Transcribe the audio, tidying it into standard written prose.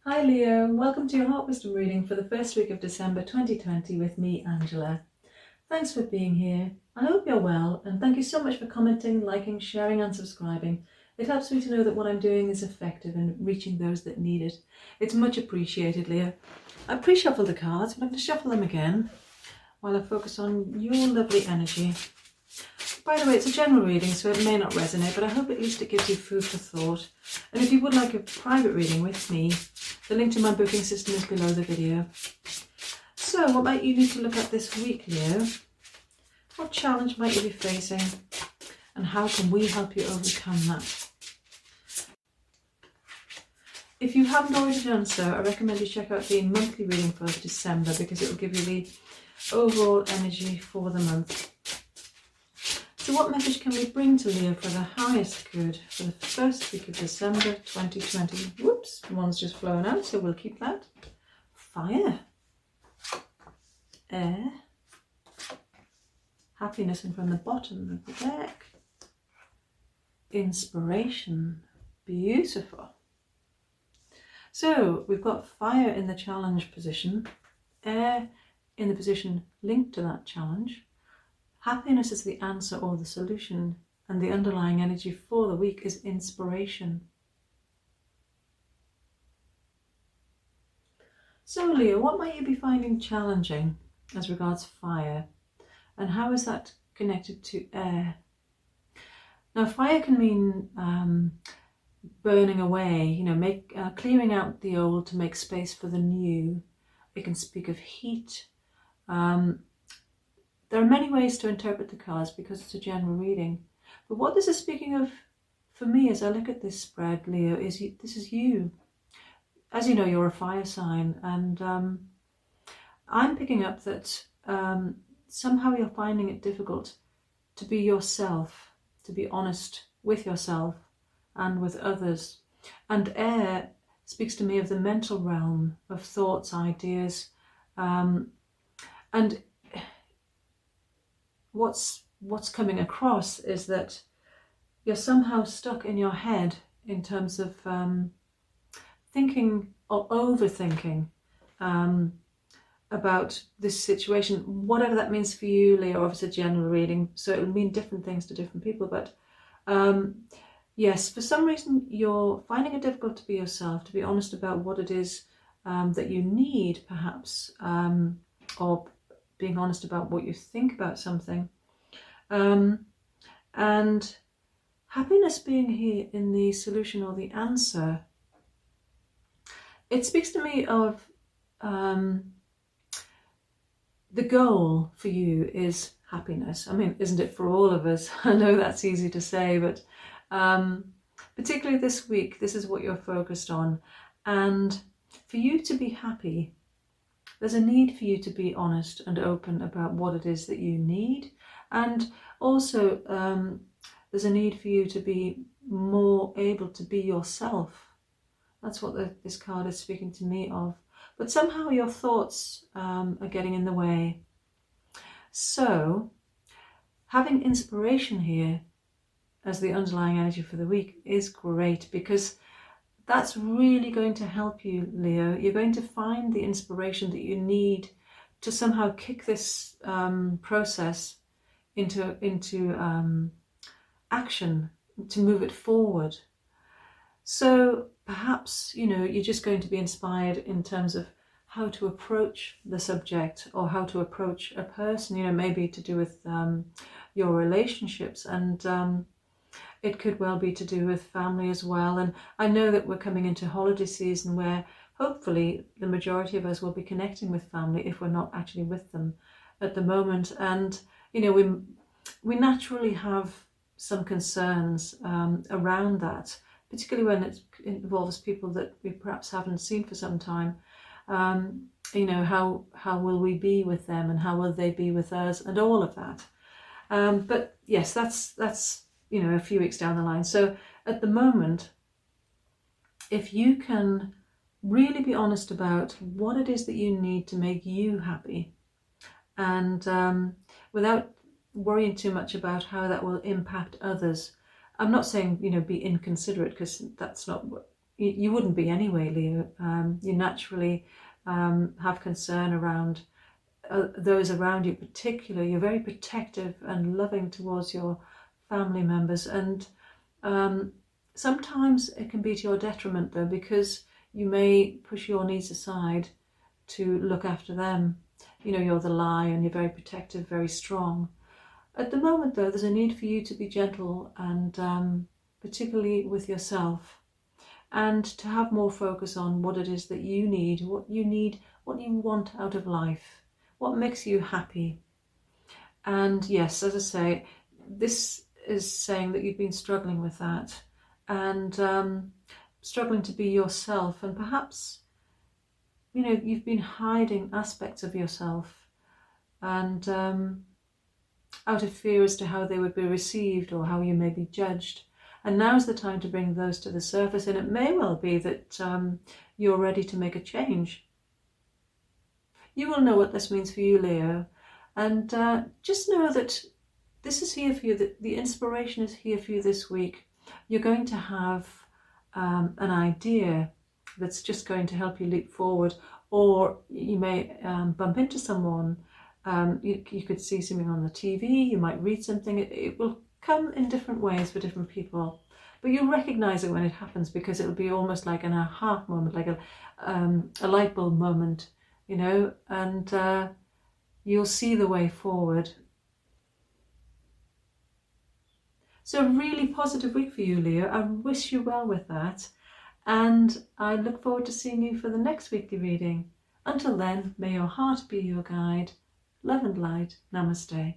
Hi Leo, welcome to your Heart Wisdom reading for the first week of December 2020 with me, Angela. Thanks for being here. I hope you're well, and thank you so much for commenting, liking, sharing and subscribing. It helps me to know that what I'm doing is effective and reaching those that need it. It's much appreciated, Leo. I pre-shuffled the cards, but I'm going to shuffle them again while I focus on your lovely energy. By the way, it's a general reading, so it may not resonate, but I hope at least it gives you food for thought. And if you would like a private reading with me, the link to my booking system is below the video. So, what might you need to look at this week, Leo? What challenge might you be facing? And how can we help you overcome that? If you haven't already done so, I recommend you check out the monthly reading for December because it will give you the overall energy for the month. So what message can we bring to Leo for the highest good for the first week of December 2020? Whoops, one's just flown out, so we'll keep that. Fire. Air. Happiness, and from the bottom of the deck, inspiration. Beautiful. So we've got fire in the challenge position, air in the position linked to that challenge. Happiness is the answer or the solution, and the underlying energy for the week is inspiration. So Leo, what might you be finding challenging as regards fire, and how is that connected to air? Now fire can mean burning away, clearing out the old to make space for the new. It can speak of heat. There are many ways to interpret the cards because it's a general reading. But what this is speaking of for me as I look at this spread, Leo, is this is you. As you know, you're a fire sign, and I'm picking up that somehow you're finding it difficult to be yourself, to be honest with yourself and with others. And air speaks to me of the mental realm of thoughts, ideas, and what's coming across is that you're somehow stuck in your head in terms of thinking or overthinking about this situation, whatever that means for you, Leo. Obviously a general reading, so it will mean different things to different people, but yes, for some reason you're finding it difficult to be yourself, to be honest about what it is that you need, perhaps, or being honest about what you think about something. And happiness being here in the solution or the answer, it speaks to me of the goal for you is happiness. I mean, isn't it for all of us? I know that's easy to say, but particularly this week, this is what you're focused on. And for you to be happy, there's a need for you to be honest and open about what it is that you need. And also there's a need for you to be more able to be yourself. That's what this card is speaking to me of. But somehow your thoughts are getting in the way. So having inspiration here as the underlying energy for the week is great, because that's really going to help you, Leo. You're going to find the inspiration that you need to somehow kick this process into action, to move it forward. So perhaps, you're just going to be inspired in terms of how to approach the subject or how to approach a person, maybe to do with your relationships, and it could well be to do with family as well. And I know that we're coming into holiday season where hopefully the majority of us will be connecting with family if we're not actually with them at the moment. And we naturally have some concerns around that, particularly when it involves people that we perhaps haven't seen for some time. How will we be with them, and how will they be with us, and all of that. But yes, that's a few weeks down the line. So at the moment, if you can really be honest about what it is that you need to make you happy, and without worrying too much about how that will impact others. I'm not saying, be inconsiderate, because that's not what, you wouldn't be anyway, Leo. You naturally have concern around those around you, particularly. You're very protective and loving towards your family members, and sometimes it can be to your detriment though, because you may push your needs aside to look after them. You know, you're the lion, you're very protective, very strong. At the moment though, there's a need for you to be gentle, and particularly with yourself, and to have more focus on what it is that you need, what you want out of life, what makes you happy. And yes, as I say, this is saying that you've been struggling with that, and struggling to be yourself, and perhaps, you know, you've been hiding aspects of yourself, and out of fear as to how they would be received or how you may be judged. And now's the time to bring those to the surface, and it may well be that you're ready to make a change. You will know what this means for you, Leo, and just know that this is here for you, that the inspiration is here for you this week. You're going to have an idea that's just going to help you leap forward, or you may bump into someone. You could see something on the TV, you might read something. It will come in different ways for different people, but you'll recognize it when it happens, because it'll be almost like an aha moment, like a light bulb moment, you know, and you'll see the way forward. So a really positive week for you, Leo. I wish you well with that, and I look forward to seeing you for the next weekly reading. Until then, may your heart be your guide. Love and light. Namaste.